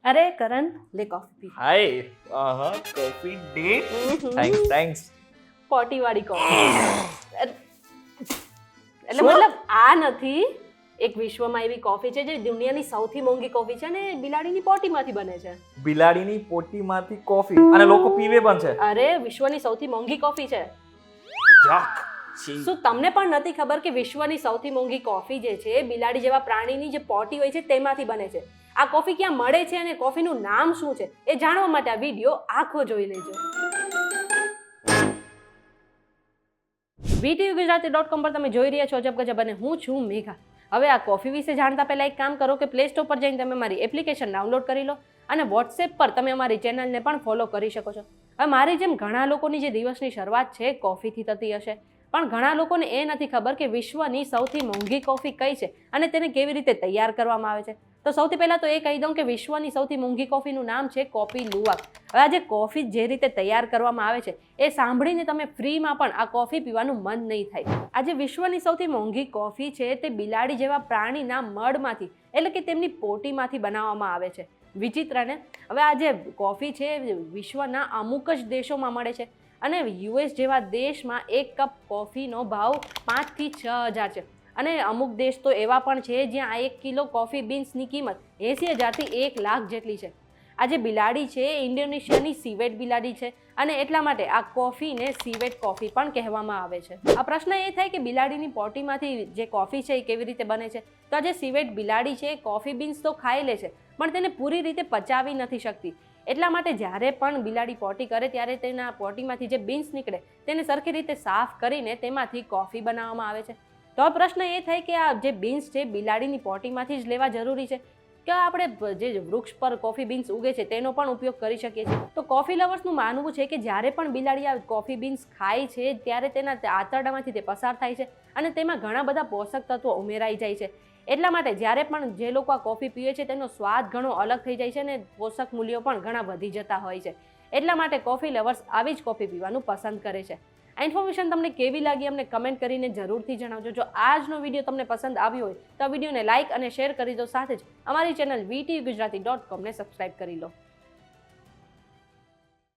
અરે કરણ લે કોફી પી. હાય coffee day. Thanks. Potty વાળી કોફી. એટલે મતલબ આ નથી, એક વિશ્વમાં એવી કોફી છે જે દુનિયાની સૌથી મોંઘી કોફી છે અને બિલાડીની પોટીમાંથી બને છે. બિલાડીની પોટીમાંથી કોફી અને લોકો પીવે પણ છે. અરે વિશ્વની સૌથી મોંઘી કોફી છે. યક. શું તમને પણ નથી ખબર કે વિશ્વની સૌથી મોંઘી કોફી જે છે બિલાડી જેવા પ્રાણીની જે પોટી હોય છે તેમાંથી બને છે? આ કોફી ક્યાં મળે છે અને કોફીનું નામ શું છે એ જાણવા માટે આ વિડીયો આખો જોઈ લેજો. VTUgujarati.com પર તમે જોઈ રહ્યા છો અજબ ગજબ અને હું છું મેઘા. હવે આ કોફી વિશે જાણતા પહેલા એક કામ કરો કે પ્લે સ્ટોર પર જઈને તમે મારી એપ્લિકેશન ડાઉનલોડ કરી લો અને વોટ્સએપ પર તમે અમારી ચેનલને પણ ફોલો કરી શકો છો. હવે મારી જેમ ઘણા લોકોની જે દિવસની શરૂઆત છે કોફીથી થતી હશે, પણ ઘણા લોકોને એ નથી ખબર કે વિશ્વની સૌથી મોંઘી કોફી કઈ છે અને તેને કેવી રીતે તૈયાર કરવામાં આવે છે. તો સૌથી પહેલાં તો એ કહી દઉં કે વિશ્વની સૌથી મોંઘી કોફીનું નામ છે કોફી લુવાક. હવે આ જે કોફી જે રીતે તૈયાર કરવામાં આવે છે એ સાંભળીને તમે ફ્રીમાં પણ આ કોફી પીવાનું મન નહીં થાય. આજે વિશ્વની સૌથી મોંઘી કોફી છે તે બિલાડી જેવા પ્રાણીના મળમાંથી એટલે કે તેમની પોટીમાંથી બનાવવામાં આવે છે. વિચિત્ર ને? હવે આ જે કોફી છે વિશ્વના અમુક જ દેશોમાં મળે છે અને US જેવા દેશમાં એક કપ કોફીનો ભાવ 5 થી 6,000 છે. અને અમુક દેશ તો એવા પણ છે જ્યાં આ 1 કિલો કોફી બીન્સની કિંમત 80,000 થી 1 લાખ જેટલી છે. આ જે બિલાડી છે એ ઇન્ડોનેશિયાની સીવેટ બિલાડી છે અને એટલા માટે આ કોફીને સીવેટ કોફી પણ કહેવામાં આવે છે. આ પ્રશ્ન એ થાય કે બિલાડીની પોટીમાંથી જે કોફી છે એ કેવી રીતે બને છે? તો આ જે સીવેટ બિલાડી છે એ કોફી બીન્સ તો ખાઈ લે છે પણ તેને પૂરી રીતે પચાવી નથી શકતી. એટલા માટે જ્યારે પણ બિલાડી પોટી કરે ત્યારે તેના પોટીમાંથી જે બીન્સ નીકળે તેને સરખી રીતે સાફ કરીને તેમાંથી કોફી બનાવવામાં આવે છે. તો પ્રશ્ન એ થાય કે આ જે બીન્સ છે બિલાડીની પોટીમાંથી જ લેવા જરૂરી છે કે આપણે જે વૃક્ષ પર કોફી બીન્સ ઉગે છે તેનો પણ ઉપયોગ કરી શકીએ છીએ? તો કોફી લવર્સનું માનવું છે કે જ્યારે પણ બિલાડી આ કોફી બીન્સ ખાય છે ત્યારે તેના આંતરડામાંથી તે પસાર થાય છે અને તેમાં ઘણા બધા પોષક તત્વો ઉમેરાઈ જાય છે. એટલા માટે જ્યારે પણ જે લોકો આ કોફી પીવે છે તેનો સ્વાદ ઘણો અલગ થઈ જાય છે અને પોષક મૂલ્યો પણ ઘણા વધી જતા હોય છે. એટલા માટે કોફી લવર્સ આવી જ કોફી પીવાનું પસંદ કરે છે. આ ઇન્ફોર્મેશન તમને કેવી લાગી અમને કમેન્ટ કરીને જરૂરથી જણાવજો. જો આજનો વિડીયો તમને પસંદ આવ્યો હોય તો આ વિડીયોને લાઇક અને શેર કરી દો, સાથે જ અમારી ચેનલ VTUgujarati.com ને સબસ્ક્રાઇબ કરી લો.